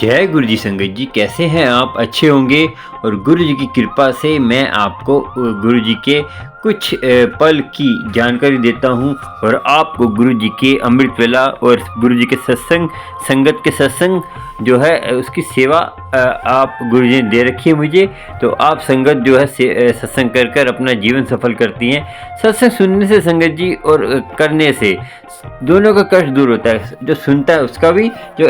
जय गुरु जी संगत जी, कैसे हैं आप? अच्छे होंगे। और गुरु जी की कृपा से मैं आपको गुरु जी के कुछ पल की जानकारी देता हूँ और आपको गुरु जी के अमृत वेला और गुरु जी के सत्संग संगत के सत्संग जो है उसकी सेवा आप गुरु जी ने दे रखी है मुझे। तो आप संगत जो है सत्संग कर कर अपना जीवन सफल करती हैं। सत्संग सुनने से संगत जी और करने से दोनों का कष्ट दूर होता है, जो सुनता है उसका भी। जो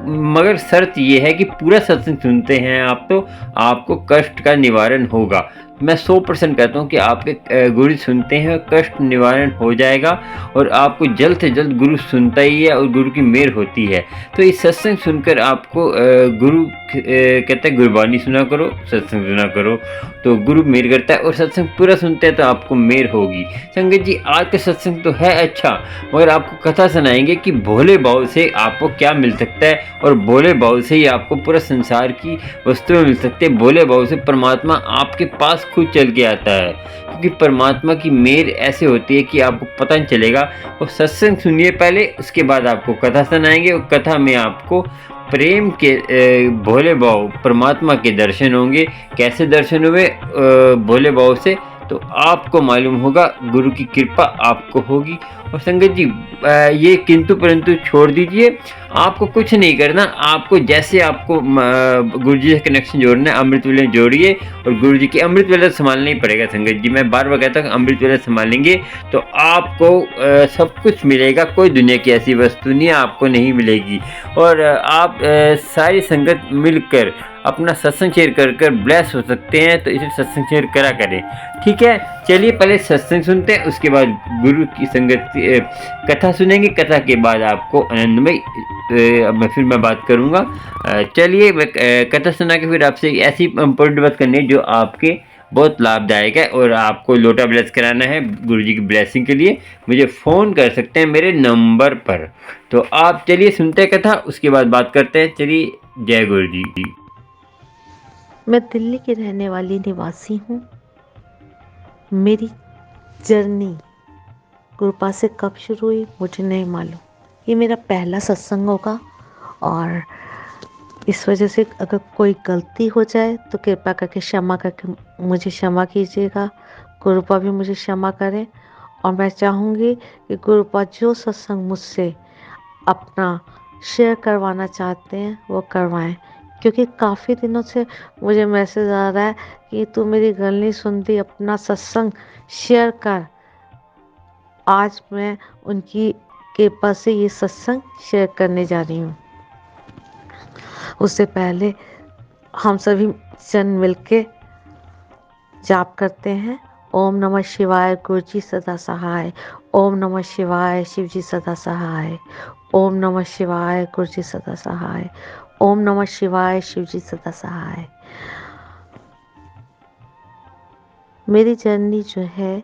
मगर शर्त ये है कि पूरा सत्संग सुनते हैं आप तो आपको कष्ट का निवारण होगा। मैं 100% कहता हूँ कि आपके गुरु सुनते हैं, कष्ट निवारण हो जाएगा और आपको जल्द से जल्द गुरु सुनता ही है और गुरु की मेहर होती है। तो इस सत्संग सुनकर आपको गुरु कहता है गुरबानी सुना करो, सत्संग सुना करो, तो गुरु मेहर करता है और सत्संग पूरा सुनते हैं तो आपको मेहर होगी। संगत जी, आज का सत्संग तो है अच्छा, मगर आपको कथा सुनाएंगे कि भोले बाबू से आपको क्या मिल सकता है और भोले बाबू से ही आपको पूरा संसार की वस्तुएं मिल सकती है। भोले बाबू से परमात्मा आपके पास खुद चल के आता है, क्योंकि परमात्मा की मेहर ऐसे होती है कि आपको पता नहीं चलेगा। और सत्संग सुनिए पहले, उसके बाद आपको कथा सुनाएंगे और कथा में आपको प्रेम के भोले बाबू परमात्मा के दर्शन होंगे। कैसे दर्शन हुए भोले बाबू से, तो आपको मालूम होगा, गुरु की कृपा आपको होगी। और संगत जी, ये किंतु परंतु छोड़ दीजिए, आपको कुछ नहीं करना। आपको जैसे आपको गुरु जी से कनेक्शन जोड़ना है, अमृत वेला जोड़िए और गुरु जी की अमृत वेला संभालना ही पड़ेगा। संगत जी, मैं बार बार कहता हूँ अमृत वेला संभालेंगे तो आपको सब कुछ मिलेगा। कोई दुनिया की ऐसी वस्तु नहीं आपको नहीं मिलेगी। और आप सारी संगत मिलकर अपना सत्संग शेयर कर कर ब्लेस हो सकते हैं, तो इसे सत्संग शेयर करा करें। ठीक है, चलिए पहले सत्संग सुनते हैं, उसके बाद गुरु की संगत कथा सुनेंगे। कथा के बाद आपको आनंदमय फिर मैं बात करूँगा। चलिए मैं कथा सुना के फिर आपसे ऐसी इम्पोर्टेंट बात करनी है जो आपके बहुत लाभदायक है। और आपको लोटा ब्लेस कराना है गुरु जी की ब्लेसिंग के लिए, मुझे फ़ोन कर सकते हैं मेरे नंबर पर। तो आप चलिए सुनते हैं कथा, उसके बाद बात करते हैं। चलिए, जय गुरु जी। मैं दिल्ली की रहने वाली निवासी हूँ। मेरी जर्नी कृपा से कब शुरू हुई मुझे नहीं मालूम। ये मेरा पहला सत्संग होगा और इस वजह से अगर कोई गलती हो जाए तो कृपा करके क्षमा करके मुझे क्षमा कीजिएगा। गुरुपा भी मुझे क्षमा करें। और मैं चाहूँगी कि गुरुपा जो सत्संग मुझसे अपना शेयर करवाना चाहते हैं वो करवाएं, क्योंकि काफ़ी दिनों से मुझे मैसेज आ रहा है कि तू मेरी गल नहीं सुनती, अपना सत्संग शेयर कर। आज मैं उनकी कृपा से ये सत्संग शेयर करने जा रही हूँ। उससे पहले हम सभी जन मिलके जाप करते हैं। ओम नमः शिवाय, गुरु जी सदा सहाय। ओम नमः शिवाय, शिव जी सदा सहाय। ओम नमः शिवाय, गुरु जी सदा सहाय। ओम नमः शिवाय, शिव जी सदा सहाय। मेरी जर्नी जो है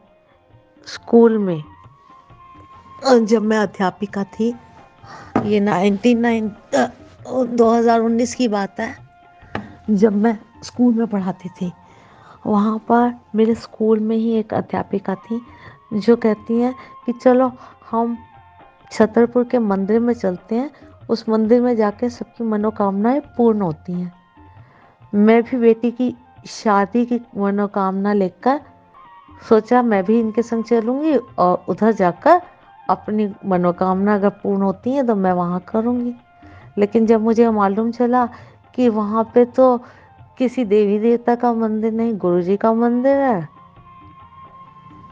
स्कूल में, जब मैं अध्यापिका थी, ये 2019 की बात है, जब मैं स्कूल में पढ़ाती थी। वहाँ पर मेरे स्कूल में ही एक अध्यापिका थी जो कहती हैं कि चलो हम छतरपुर के मंदिर में चलते हैं, उस मंदिर में जाके सबकी मनोकामनाएं पूर्ण होती हैं। मैं भी बेटी की शादी की मनोकामना लेकर सोचा मैं भी इनके संग चलूँगी और उधर जाकर अपनी मनोकामना अगर पूर्ण होती हैं तो मैं वहाँ करूँगी। लेकिन जब मुझे मालूम चला कि वहाँ पे तो किसी देवी देवता का मंदिर नहीं, गुरु जी का मंदिर है,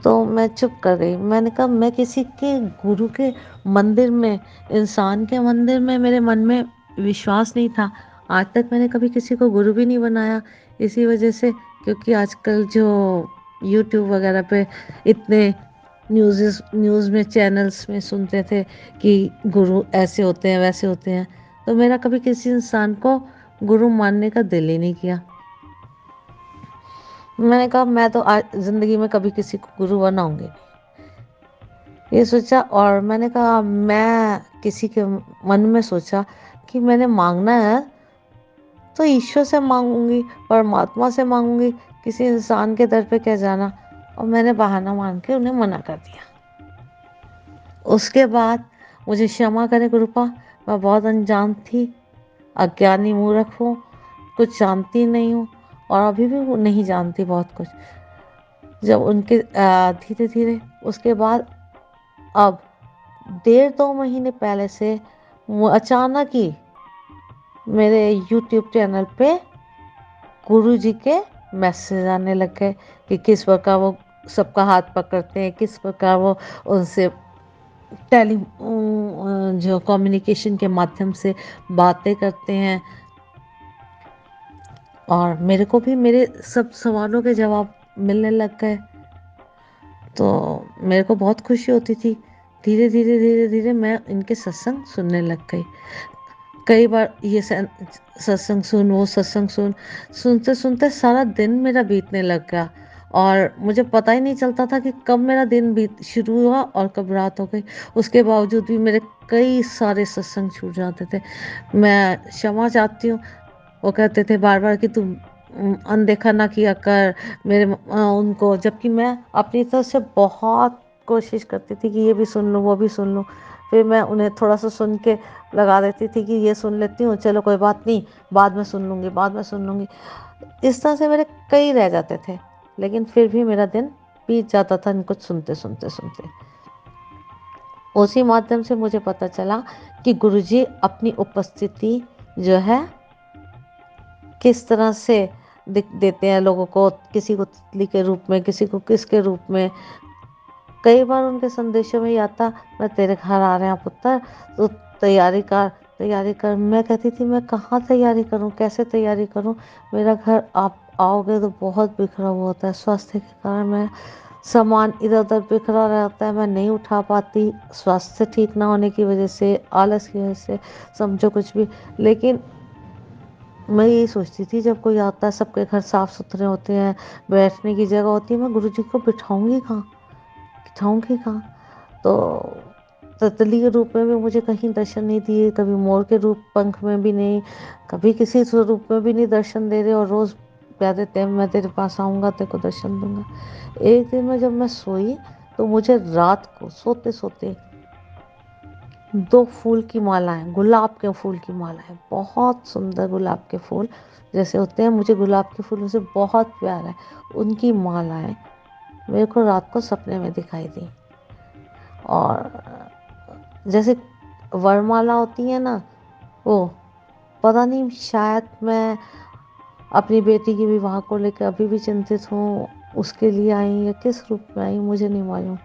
तो मैं चुप कर गई। मैंने कहा मैं किसी के गुरु के मंदिर में, इंसान के मंदिर में मेरे मन में विश्वास नहीं था। आज तक मैंने कभी किसी को गुरु भी नहीं बनाया, इसी वजह से, क्योंकि आजकल जो यूट्यूब वगैरह पे इतने न्यूज़ में, चैनल्स में सुनते थे कि गुरु ऐसे होते हैं वैसे होते हैं, तो मेरा कभी किसी इंसान को गुरु मानने का दिल ही नहीं किया। मैंने कहा मैं तो आज ज़िंदगी में कभी किसी को गुरु बनाऊंगी नहीं, ये सोचा। और मैंने कहा मैं किसी के मन में सोचा कि मैंने मांगना है तो ईश्वर से मांगूंगी, परमात्मा से मांगूंगी, किसी इंसान के दर पे क्या जाना। और मैंने बहाना मान के उन्हें मना कर दिया। उसके बाद मुझे क्षमा करें गुरुपा, मैं बहुत अनजान थी, अज्ञानी मूर्ख हूँ, कुछ जानती नहीं हूँ और अभी भी वो नहीं जानती बहुत कुछ। जब उनके धीरे धीरे उसके बाद अब 1.5-2 महीने पहले से वो अचानक ही मेरे यूट्यूब चैनल पे गुरु जी के मैसेज आने लग गए कि किस प्रकार वो सबका हाथ पकड़ते हैं, किस प्रकार वो उनसे जो कम्युनिकेशन के माध्यम से बातें करते हैं। और मेरे को भी मेरे सब सवालों के जवाब मिलने लग गए, तो मेरे को बहुत खुशी होती थी। धीरे धीरे धीरे धीरे मैं इनके सत्संग सुनने लग गई। कई बार ये सत्संग सुन, वो सत्संग सुन, सुनते सुनते सारा दिन मेरा बीतने लग गया और मुझे पता ही नहीं चलता था कि कब मेरा दिन बीत शुरू हुआ और कब रात हो गई। उसके बावजूद भी मेरे कई सारे सत्संग छूट जाते थे। मैं क्षमा चाहती हूँ। वो कहते थे बार बार कि तुम अनदेखा ना किया कर उनको, जबकि मैं अपनी तरफ से बहुत कोशिश करती थी कि ये भी सुन लूँ, वो भी सुन लूँ। फिर मैं उन्हें थोड़ा सा सुन के लगा देती थी कि ये सुन लेती हूँ, चलो कोई बात नहीं, बाद में सुन लूँगी, बाद में सुन लूँगी। इस तरह से मेरे कई रह जाते थे, लेकिन फिर भी मेरा दिन बीत जाता था इनको सुनते सुनते सुनते। उसी माध्यम से मुझे पता चला कि गुरुजी अपनी उपस्थिति जो है किस तरह से दिख देते हैं लोगों को, किसी को तितली के रूप में, किसी को किसके रूप में। कई बार उनके संदेशों में ही आता, मैं तेरे घर आ रहे हैं पुत्र, तो तैयारी कर, तैयारी कर। मैं कहती थी मैं कहाँ तैयारी करूँ, कैसे तैयारी करूँ, मेरा घर आप आओगे तो बहुत बिखरा हुआ होता है। स्वास्थ्य के कारण मैं सामान इधर उधर बिखरा रहता है, मैं नहीं उठा पाती, स्वास्थ्य ठीक ना होने की वजह से, आलस की वजह से, समझो कुछ भी। लेकिन मैं यही सोचती थी जब कोई आता है, सबके घर साफ सुथरे होते हैं, बैठने की जगह होती है, मैं गुरुजी को बिठाऊंगी कहाँ, बिठाऊंगी कहाँ। तो तितली के रूप में भी मुझे कहीं दर्शन नहीं दिए, कभी मोर के रूप पंख में भी नहीं, कभी किसी स्वरूप में भी नहीं दर्शन दे रहे, और रोज़ कह देते हैं मैं तेरे पास आऊँगा, तेरे को दर्शन दूंगा। एक दिन में जब मैं सोई तो मुझे रात को सोते सोते 2 फूल की मालाएं, गुलाब के फूल की मालाएं, बहुत सुंदर गुलाब के फूल जैसे होते हैं, मुझे गुलाब के फूलों से बहुत प्यार है, उनकी मालाएं मेरे को रात को सपने में दिखाई दी। और जैसे वरमाला होती है ना, वो पता नहीं, शायद मैं अपनी बेटी के विवाह को लेकर अभी भी चिंतित हूँ, उसके लिए आई या किस रूप में आई मुझे नहीं मालूम।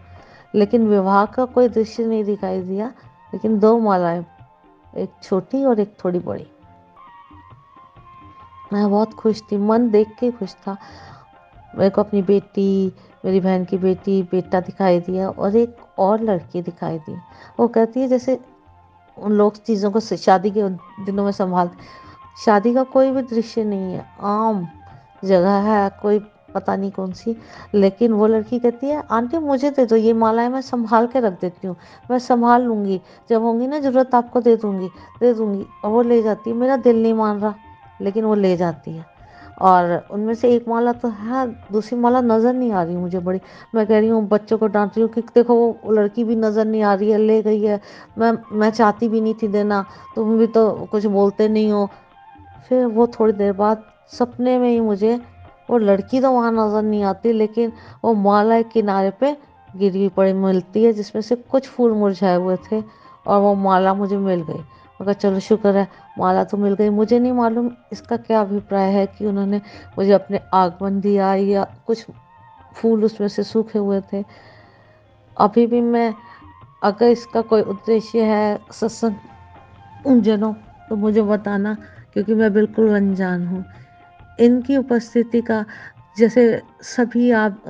लेकिन विवाह का कोई दृश्य नहीं दिखाई दिया, लेकिन 2 मालाएं, एक छोटी और एक थोड़ी बड़ी। मैं बहुत खुश थी, मन देख के खुश था। मेरे को अपनी बेटी, मेरी बहन की बेटी, बेटा दिखाई दिया और एक और लड़की दिखाई दी। वो कहती है जैसे उन लोग चीज़ों को शादी के दिनों में संभाल, शादी का कोई भी दृश्य नहीं है, आम जगह है, कोई पता नहीं कौन सी। लेकिन वो लड़की कहती है आंटी मुझे दे दो ये मालाएं, मैं संभाल के रख देती हूँ, मैं संभाल लूँगी, जब होंगी ना ज़रूरत आपको दे दूँगी, दे दूँगी। और वो ले जाती है, मेरा दिल नहीं मान रहा, लेकिन वो ले जाती है। और उनमें से एक माला तो है, दूसरी माला नज़र नहीं आ रही मुझे बड़ी। मैं कह रही हूँ, बच्चों को डांट रही हूँ कि देखो वो लड़की भी नज़र नहीं आ रही है, ले गई है। मैं चाहती भी नहीं थी देना, तुम भी तो कुछ बोलते नहीं हो। फिर वो थोड़ी देर बाद सपने में ही मुझे वो लड़की तो वहाँ नज़र नहीं आती, लेकिन वो माला एक किनारे पे गिरी हुई पड़ी मिलती है, जिसमें से कुछ फूल मुरझाए हुए थे, और वो माला मुझे मिल गई। मगर चलो शुक्र है, माला तो मिल गई। मुझे नहीं मालूम इसका क्या अभिप्राय है कि उन्होंने मुझे अपने आगमन दिया या कुछ फूल उसमें से सूखे हुए थे। अभी भी मैं, अगर इसका कोई उद्देश्य है सत्संग उन जनों, तो मुझे बताना, क्योंकि मैं बिल्कुल अनजान हूँ इनकी उपस्थिति का। जैसे सभी आप,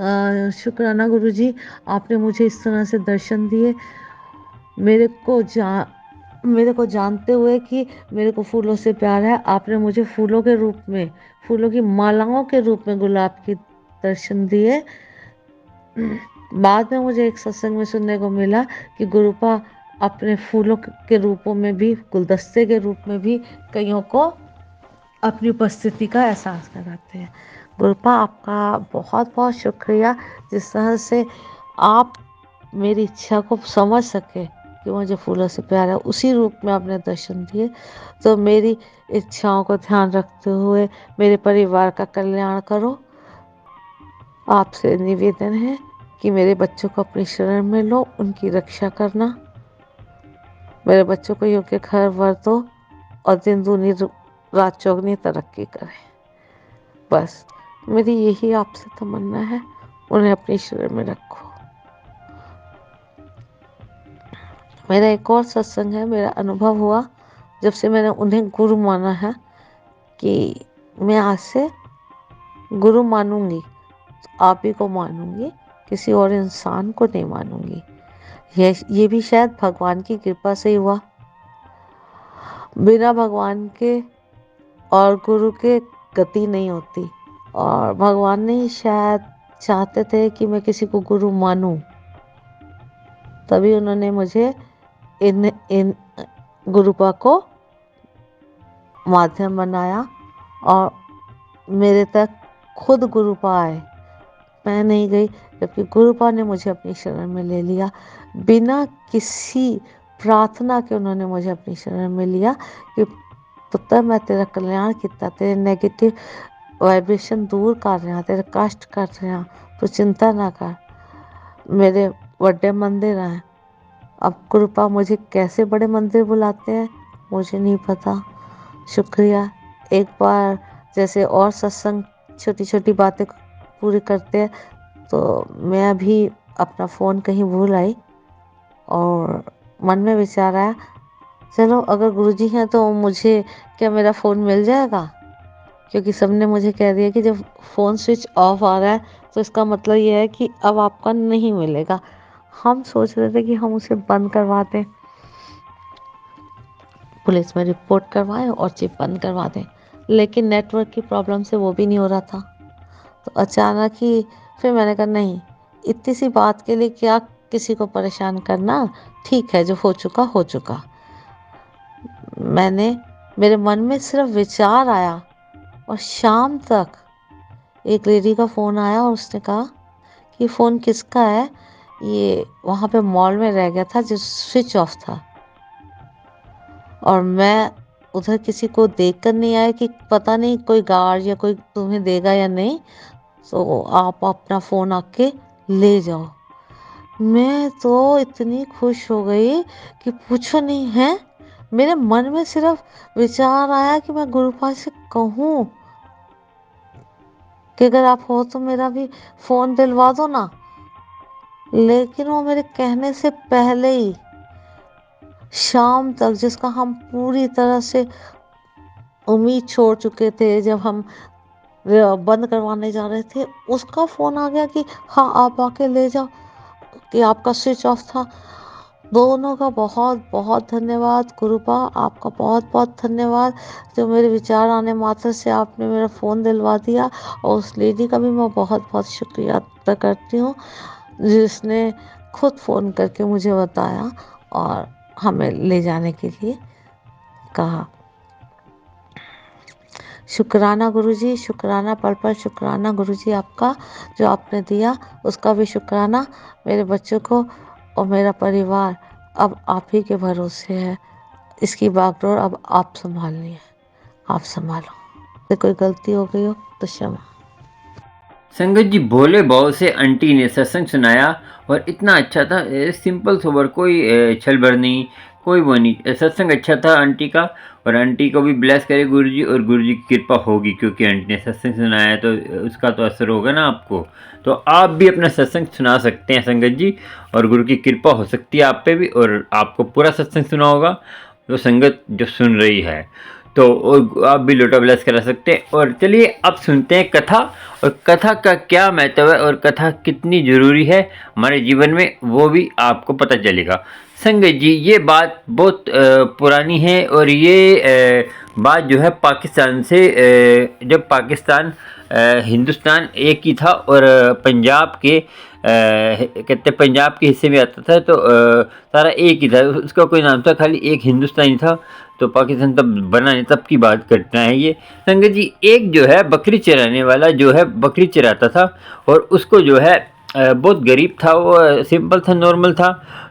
शुक्राना गुरुजी, आपने मुझे इस तरह से दर्शन दिए, मेरे को मेरे को जानते हुए कि मेरे को फूलों से प्यार है, आपने मुझे फूलों के रूप में, फूलों की मालाओं के रूप में गुलाब की दर्शन दिए। बाद में मुझे एक सत्संग में सुनने को मिला कि गुरुपा अपने फूलों के रूपों में भी, गुलदस्ते के रूप में भी कईयों को अपनी उपस्थिति का एहसास कराते हैं। गुरुपा आपका बहुत बहुत शुक्रिया, जिस तरह से आप मेरी इच्छा को समझ सके कि मुझे फूलों से प्यार है, उसी रूप में आपने दर्शन दिए। तो मेरी इच्छाओं को ध्यान रखते हुए मेरे परिवार का कल्याण करो। आपसे निवेदन है कि मेरे बच्चों को अपनी शरण में लो, उनकी रक्षा करना। मेरे बच्चों को योग्य घर वर दो और दिन दूनी रात चौगनी तरक्की करें। बस मेरी यही आपसे तमन्ना है, उन्हें अपनी शरण में रखो। मेरा एक और सत्संग है, मेरा अनुभव हुआ जब से मैंने उन्हें गुरु माना है कि मैं आज से गुरु मानूंगी, आप ही को मानूंगी, किसी और इंसान को नहीं मानूंगी। ये भी शायद भगवान की कृपा से ही हुआ। बिना भगवान के और गुरु के गति नहीं होती, और भगवान ने ही शायद चाहते थे कि मैं किसी को गुरु मानूं, तभी उन्होंने मुझे इन गुरुपा को माध्यम बनाया और मेरे तक खुद गुरुपा आए। मैं नहीं गई, जबकि गुरुपा ने मुझे अपनी शरण में ले लिया। बिना किसी प्रार्थना के उन्होंने मुझे अपनी शरण में लिया कि पुत्र मैं तेरा कल्याण किया, तेरे नेगेटिव वाइब्रेशन दूर कर रहा, तेरे कष्ट कर रहा, तो चिंता ना कर। मेरे बड़े मंदिर हैं, अब कृपा मुझे कैसे बड़े मंदिर बुलाते हैं मुझे नहीं पता। शुक्रिया। एक बार जैसे और सत्संग छोटी छोटी बातें पूरी करते हैं, तो मैं भी अपना फ़ोन कहीं भूल आई और मन में विचार आया, चलो अगर गुरुजी हैं तो मुझे क्या मेरा फ़ोन मिल जाएगा? क्योंकि सबने मुझे कह दिया कि जब फ़ोन स्विच ऑफ आ रहा है तो इसका मतलब ये है कि अब आपका नहीं मिलेगा। हम सोच रहे थे कि हम उसे बंद करवा दें, पुलिस में रिपोर्ट करवाएं और चिप बंद करवा दें, लेकिन नेटवर्क की प्रॉब्लम से वो भी नहीं हो रहा था। तो अचानक ही फिर मैंने कहा नहीं, इतनी सी बात के लिए क्या किसी को परेशान करना, ठीक है जो हो चुका हो चुका। मेरे मन में सिर्फ विचार आया और शाम तक एक लेडी का फ़ोन आया और उसने कहा कि फ़ोन किसका है, ये वहाँ पे मॉल में रह गया था जो स्विच ऑफ था। और मैं उधर किसी को देख कर नहीं आया कि पता नहीं कोई गार्ड या कोई तुम्हें देगा या नहीं, तो आप अपना फ़ोन आके ले जाओ। मैं तो इतनी खुश हो गई कि पूछो नहीं है। मेरे मन में सिर्फ विचार आया कि मैं गुरुपा से कहूँ कि अगर आप हो तो मेरा भी फ़ोन दिलवा दो ना, लेकिन वो मेरे कहने से पहले ही शाम तक, जिसका हम पूरी तरह से उम्मीद छोड़ चुके थे, जब हम बंद करवाने जा रहे थे, उसका फ़ोन आ गया कि हाँ आप आके ले जाओ, कि आपका स्विच ऑफ था। दोनों का बहुत बहुत धन्यवाद गुरुपा, आपका बहुत बहुत धन्यवाद जो मेरे विचार आने मात्र से आपने मेरा फ़ोन दिलवा दिया। और उस लेडी का भी मैं बहुत बहुत शुक्रिया अदा करती हूँ जिसने खुद फ़ोन करके मुझे बताया और हमें ले जाने के लिए कहा। शुक्राना गुरुजी, शुक्राना पल पल शुक्राना गुरुजी आपका, जो आपने दिया उसका भी शुक्राना। मेरे बच्चों को और मेरा परिवार अब आप ही के भरोसे है। इसकी बागडोर अब आप संभालनी है, आप संभालो। से कोई गलती हो गई हो तो क्षमा। संगत जी, भोले भाव से आंटी ने सत्संग सुनाया और इतना अच्छा था, सिंपल सोबर, कोई छलबड़ नहीं, कोई वो नहीं। सत्संग अच्छा था आंटी का, और आंटी को भी ब्लेस करे गुरुजी, और गुरुजी की कृपा होगी क्योंकि आंटी ने सत्संग सुनाया है तो उसका तो असर होगा ना आपको। तो आप भी अपना सत्संग सुना सकते हैं संगत जी, और गुरु की कृपा हो सकती है आप पे भी, और आपको पूरा सत्संग सुना होगा तो संगत जो सुन रही है, तो आप भी लोटा ब्लेस करा सकते हैं। और चलिए अब सुनते हैं कथा, और कथा का क्या महत्व है और कथा कितनी ज़रूरी है हमारे जीवन में, वो भी आपको पता चलेगा। संगत जी, ये बात बहुत पुरानी है, और ये बात जो है पाकिस्तान से, जब पाकिस्तान हिंदुस्तान एक ही था और पंजाब के कहते पंजाब के हिस्से में आता था, तो सारा एक ही था, उसका कोई नाम था, खाली एक हिंदुस्तानी था। तो पाकिस्तान तब बना नहीं, तब की बात करना है ये। संगत जी, एक जो है बकरी चराने वाला जो है बकरी चराता था, और उसको जो है बहुत गरीब था, वो सिंपल था, नॉर्मल था।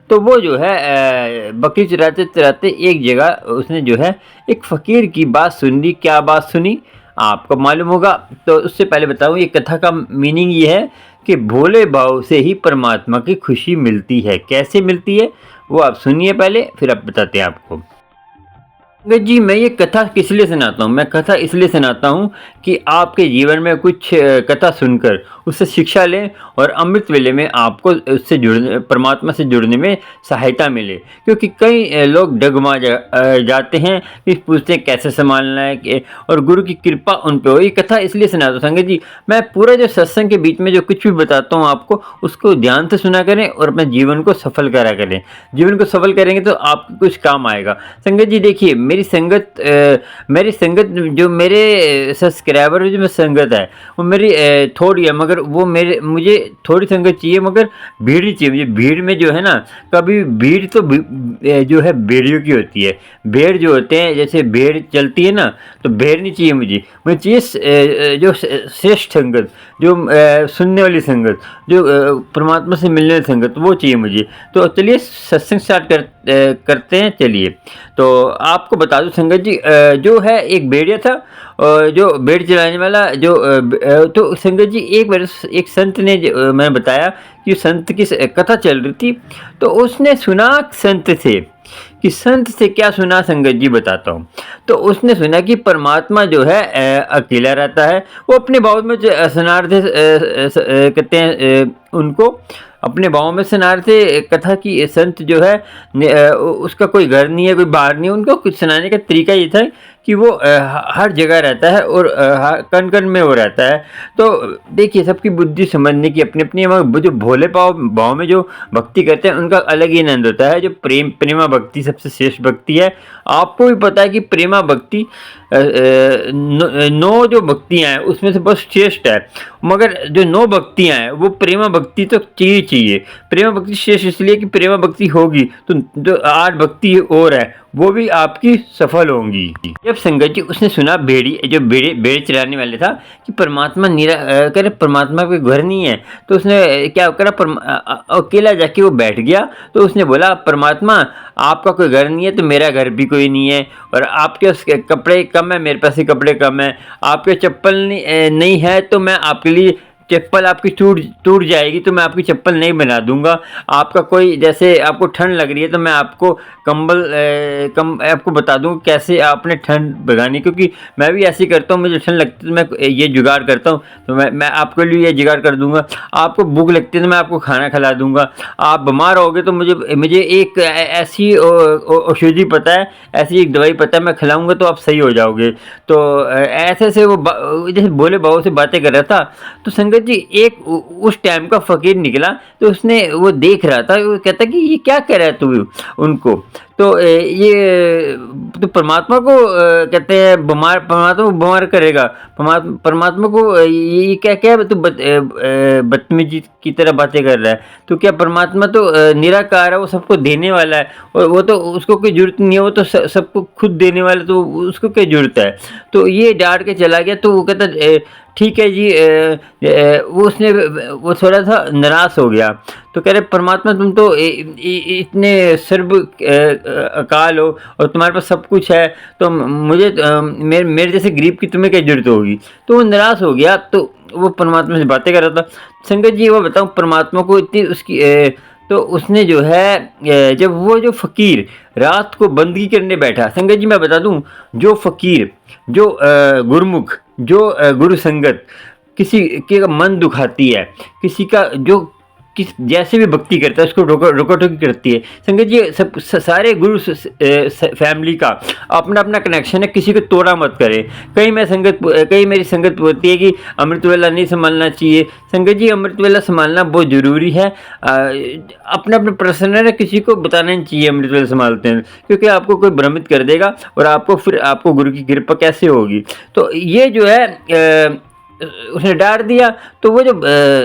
तो वो जो है बकरी चराते चराते एक जगह उसने जो है एक फ़कीर की बात सुन ली। क्या बात सुनी आपको मालूम होगा। तो उससे पहले बताऊँ, ये कथा का मीनिंग ये है कि भोले भाव से ही परमात्मा की खुशी मिलती है। कैसे मिलती है वो आप सुनिए पहले, फिर आप बताते हैं आपको। जी, मैं ये कथा किस लिए सुनाता हूँ? मैं कथा इसलिए सुनाता हूँ कि आपके जीवन में कुछ कथा सुनकर उससे शिक्षा लें और अमृत वेले में आपको उससे जुड़ने, परमात्मा से जुड़ने में सहायता मिले। क्योंकि कई लोग डगमा जाते हैं कि पूछते हैं कैसे संभालना है और गुरु की कृपा उन पे हो। ये कथा इसलिए सुनाता हूँ संगत जी, मैं पूरा जो सत्संग के बीच में जो कुछ भी बताता हूँ आपको, उसको ध्यान से सुना करें और अपने जीवन को सफल करा करें। जीवन को सफल करेंगे तो आपको कुछ काम आएगा। संगत जी देखिए, मेरी संगत जो मेरे सब्सक्राइबर जो मेरी संगत है वो मेरी थोड़ी है, मगर वो मुझे थोड़ी संगत चाहिए, मगर भीड़ ही चाहिए मुझे। भीड़ में जो है ना, कभी भीड़ तो जो है भेड़ियों की होती है। भेड़ जो होते हैं, जैसे भेड़ चलती है ना, तो भेड़ नहीं चाहिए मुझे चाहिए जो श्रेष्ठ संगत, जो सुनने वाली संगत, जो परमात्मा से मिलने वाली संगत, वो चाहिए मुझे। तो चलिए सत्संग स्टार्ट करते हैं। चलिए, तो आपको बता दूं संगत जी, जो है एक भेड़िया था, जो भेड़ चलाने वाला तो संगत जी एक बार एक संत ने मैंने बताया कि संत की कथा चल रही थी, तो उसने सुना संत से कि संत से क्या सुना संगत जी बताता हूँ। तो उसने सुना कि परमात्मा जो है अकेला रहता है। वो अपने भाव में स्नार थे, कहते हैं उनको अपने भाव में सुनार थे कथा की। संत जो है उसका कोई घर नहीं है, कोई बाहर नहीं है। उनको कुछ सुनाने का तरीका ये था कि वो हर जगह रहता है और कण कण में वो रहता है। तो देखिए, सबकी बुद्धि समझने की अपनी अपनी, जो भोले भाव में जो भक्ति करते हैं उनका अलग ही आनंद होता है। जो प्रेमा भक्ति सबसे श्रेष्ठ भक्ति है। आपको भी पता है कि प्रेमा भक्ति 9 जो भक्तियाँ हैं उसमें से बहुत श्रेष्ठ है, मगर जो 9 भक्तियाँ हैं वो प्रेमा भक्ति तो चाहिए। प्रेमा भक्ति श्रेष्ठ इसलिए कि प्रेमा भक्ति होगी तो जो 8 भक्ति और है वो भी आपकी सफल होंगी। जब संगत जी उसने सुना भेड़े चराने वाले था कि परमात्मा कह रहे परमात्मा कोई घर नहीं है, तो उसने क्या करा, अकेला जाके वो बैठ गया। तो उसने बोला, परमात्मा आपका कोई घर नहीं है तो मेरा घर भी कोई नहीं है, और आपके कपड़े कम है, मेरे पास ही कपड़े कम है। आपके चप्पल नहीं है तो मैं आपके लिए चप्पल आपकी टूट जाएगी तो मैं आपकी चप्पल नहीं बना दूंगा। आपका कोई, जैसे आपको ठंड लग रही है तो मैं आपको कंबल आपको बता दूंगा कैसे आपने ठंड भगानी, क्योंकि मैं भी ऐसे ही करता हूँ। मुझे ठंड लगती है तो मैं ये जुगाड़ करता हूँ, तो मैं आपके लिए ये जुगाड़ कर दूंगा। आपको भूख लगती है तो मैं आपको खाना खिला दूंगा। आप बीमार होगे तो मुझे एक ऐसी औषधि पता है, ऐसी एक दवाई पता है, मैं खिलाऊंगा तो आप सही हो जाओगे। तो ऐसे से वो जैसे भोले बाबू से बातें कर रहा था। तो संगत जी एक उस टाइम का फकीर निकला, तो उसने वो देख रहा था, वो कहता कि ये क्या कह रहा है तू उनको। तो ये तो परमात्मा को कहते हैं परमात्मा को बीमार करेगा। परमात्मा को ये क्या तू बदतमीजी की तरह बातें कर रहा है। तो क्या परमात्मा तो निराकार है, वो सबको देने वाला है, और वो तो उसको कोई जरूरत नहीं है, वो तो सबको खुद देने वाला, तो उसको क्या जरूरत है। तो ये डांट के चला गया। तो वो कहता ठीक है जी, वो थोड़ा सा निराश हो गया। तो कह रहे परमात्मा तुम तो इतने सर्व अकाल हो और तुम्हारे पास सब कुछ है, तो मुझे मेरे जैसे गरीब की तुम्हें क्या जरूरत होगी। तो वो निराश हो गया। तो वो परमात्मा से बातें कर रहा था। संगत जी वो बताऊँ, परमात्मा को इतनी उसकी तो उसने जो है जब वो जो फ़कीर रात को बंदगी करने बैठा, संगत जी मैं बता दूं, जो फ़कीर, जो गुरुमुख, जो गुरु संगत किसी के मन दुखाती है, किसी का जो जैसे भी भक्ति करता है उसको रोका टोकी करती है। संगत जी सारे गुरु फैमिली का अपना अपना कनेक्शन है, किसी को तोड़ा मत करे। कई मेरी संगत बोलती है कि अमृत वेला नहीं संभालना चाहिए। संगत जी अमृत वेला संभालना बहुत ज़रूरी है। अपना अपना पर्सनल है, किसी को बताना नहीं चाहिए अमृत वेला संभालते हैं, क्योंकि आपको कोई भ्रमित कर देगा और आपको गुरु की कृपा कैसे होगी। तो ये जो है उसने डांट दिया। तो वो जब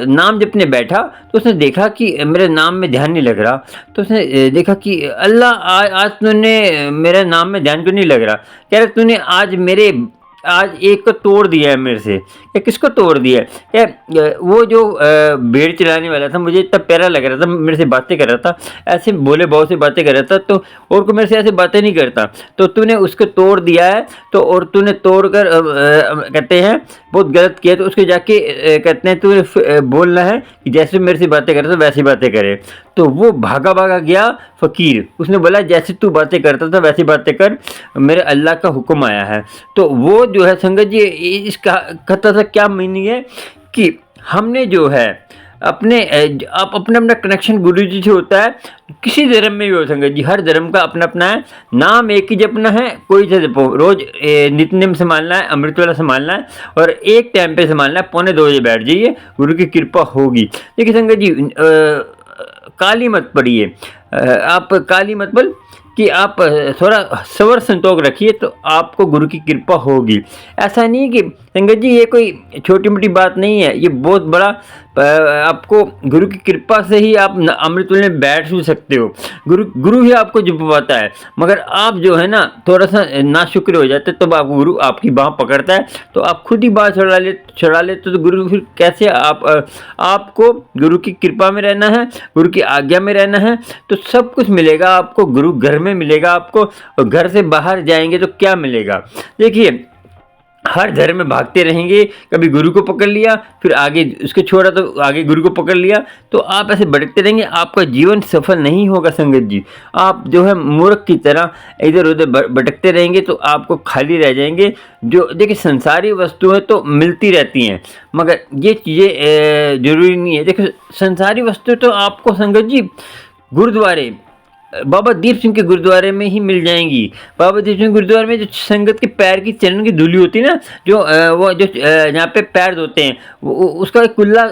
नाम जपने बैठा तो उसने देखा कि मेरे नाम में ध्यान नहीं लग रहा। तो उसने देखा कि अल्लाह आज तूने मेरे नाम में ध्यान क्यों नहीं लग रहा। कह रहे तूने आज मेरे आज एक को तोड़ दिया है मेरे से। या किसको तोड़ दिया है? वो जो भेड़ चलाने वाला था, मुझे इतना प्यारा लग रहा था, मेरे से बातें कर रहा था, ऐसे बोले बहुत सी बातें कर रहा था, तो और को मेरे से ऐसे बातें नहीं करता, तो तूने उसको तोड़ दिया है, तो और तूने तोड़ कर कहते हैं बहुत गलत किया, तो उसके जाके कहते हैं तूने बोलना है कि जैसे मेरे से बातें कर रहा था वैसी बातें करे। तो वो भागा भागा गया फ़कीर, उसने बोला जैसे तू बातें करता था वैसी बातें कर, मेरे अल्लाह का हुक्म आया है। तो वो जो है संगत जी, इसका कथा का क्या मीनिंग है कि हमने जो है अपने आप अपना अपना कनेक्शन गुरु जी से होता है, किसी धर्म में भी हो संगत जी, हर धर्म का अपना अपना है, नाम एक ही जपना है, कोई से जपो, रोज नित्यनेम संभालना है, अमृत वाला संभालना है, और एक टाइम पे संभालना है, 2:45 बैठ जाइए, गुरु की कृपा होगी। देखिए संगत जी, काली मत पड़िए, आप काली मत बोल कि आप थोड़ा सबर संतोष रखिए, तो आपको गुरु की कृपा होगी। ऐसा नहीं कि संगत जी ये कोई छोटी मोटी बात नहीं है, ये बहुत बड़ा आपको गुरु की कृपा से ही आप अमृत में बैठ भी सकते हो। गुरु ही आपको जुबवाता है, मगर आप जो है ना थोड़ा सा नाशुक्र हो जाते, तब आप गुरु आपकी बाँह पकड़ता है, तो आप खुद ही बाँह छुड़ा लेते, तो गुरु फिर कैसे आपको गुरु की कृपा में रहना है, गुरु की आज्ञा में रहना है, तो सब कुछ मिलेगा आपको। गुरु घर में मिलेगा आपको, और घर से बाहर जाएंगे तो क्या मिलेगा? देखिए, हर धर्म में भागते रहेंगे, कभी गुरु को पकड़ लिया, फिर आगे उसको छोड़ा तो आगे गुरु को पकड़ लिया, तो आप ऐसे भटकते रहेंगे, आपका जीवन सफल नहीं होगा संगत जी। आप जो है मूर्ख की तरह इधर उधर भटकते रहेंगे, तो आपको खाली रह जाएंगे। जो देखिए संसारी वस्तुएं तो मिलती रहती हैं, मगर ये चीज़ें जरूरी नहीं है। देखिए संसारी वस्तु तो आपको संगत जी गुरुद्वारे, बाबा दीप सिंह के गुरुद्वारे में ही मिल जाएंगी। बाबा दीप सिंह गुरुद्वारे में जो संगत के पैर की चरण की धूली होती है ना, जो वो जो जहाँ पे पैर धोते हैं, उसका एक कुल्ला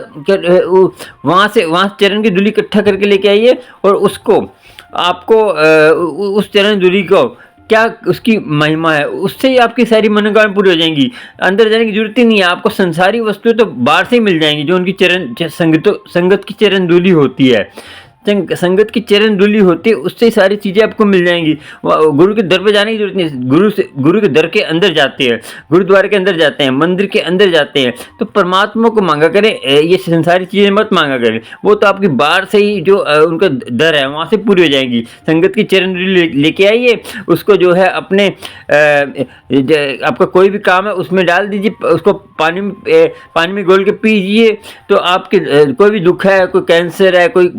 वहाँ से चरण की धूली इकट्ठा करके लेके आइए, और उसको आपको उस चरण धूली को क्या उसकी महिमा है, उससे ही आपकी सारी मनोकामना पूरी हो जाएंगी। अंदर जाने की जरूरत ही नहीं है आपको, संसारी वस्तुएं तो बाहर से ही मिल जाएंगी, जो उनकी संगत की चरण धूली होती है, संगत की चरण धूली होती है, उससे सारी चीज़ें आपको मिल जाएंगी। गुरु के दर पे जाने की जरूरत नहीं, गुरु के दर के अंदर जाते हैं, गुरुद्वारे के अंदर जाते हैं, मंदिर के अंदर जाते हैं, तो परमात्मा को मांगा करें, ये संसारी चीज़ें मत मांगा करें, वो तो आपकी बाहर से ही जो उनका दर है वहाँ से पूरी हो जाएंगी। संगत की चरण धूली लेके आइए, उसको जो है अपने आपका कोई भी काम है उसमें डाल दीजिए, उसको पानी में घोल के पीजिए, तो आपके कोई भी दुख है, कोई कैंसर है, कोई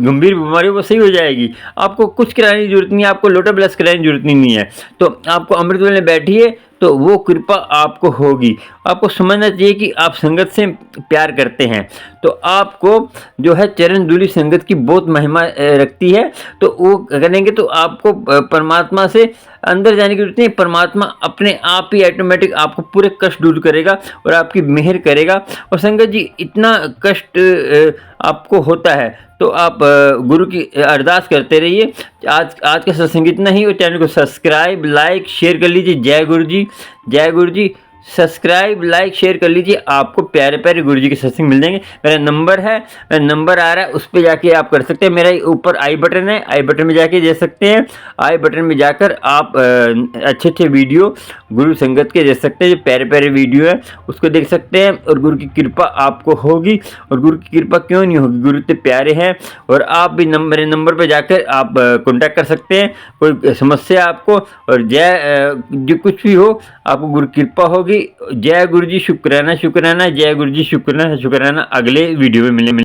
गंभीर बीमारी वो सही हो जाएगी। आपको कुछ कराने की जरूरत नहीं है, आपको लोटा ब्लस कराने की जरूरत नहीं है, तो आपको अमृत वेले में बैठिए, तो वो कृपा आपको होगी। आपको समझना चाहिए कि आप संगत से प्यार करते हैं, तो आपको जो है चरण धूली संगत की बहुत महिमा रखती है, तो वो करेंगे तो आपको परमात्मा से अंदर जाने की जरूरत नहीं, परमात्मा अपने आप ही ऑटोमेटिक आपको पूरे कष्ट दूर करेगा और आपकी मेहर करेगा। और संगत जी इतना कष्ट आपको होता है, तो आप गुरु की अरदास करते रहिए। आज का सत्संग इतना ही, और चैनल को सब्सक्राइब, लाइक, शेयर कर लीजिए। जय गुरु जी, जय गुरु जी। सब्सक्राइब, लाइक, शेयर कर लीजिए, आपको प्यारे प्यारे गुरु जी के सत्संग मिल जाएंगे। मेरा नंबर है, मेरा नंबर आ रहा है, उस पर जाके आप कर सकते हैं। मेरा ऊपर आई बटन है, आई बटन में जाके दे सकते हैं। आई बटन में जाकर आप अच्छे अच्छे वीडियो गुरु संगत के देख सकते हैं, जो प्यारे प्यारे वीडियो है उसको देख सकते हैं, और गुरु की कृपा आपको होगी। और गुरु की कृपा क्यों नहीं होगी, गुरु इतने प्यारे हैं। और आप भी मेरे नंबर पर जाकर आप कॉन्टैक्ट कर सकते हैं, कोई समस्या आपको, और जय जो कुछ भी हो आपको गुरु कृपा होगी। जय गुरु जी, शुक्राना शुक्राना, जय गुरु जी, शुक्राना शुक्राना। अगले वीडियो में मिलेंगे।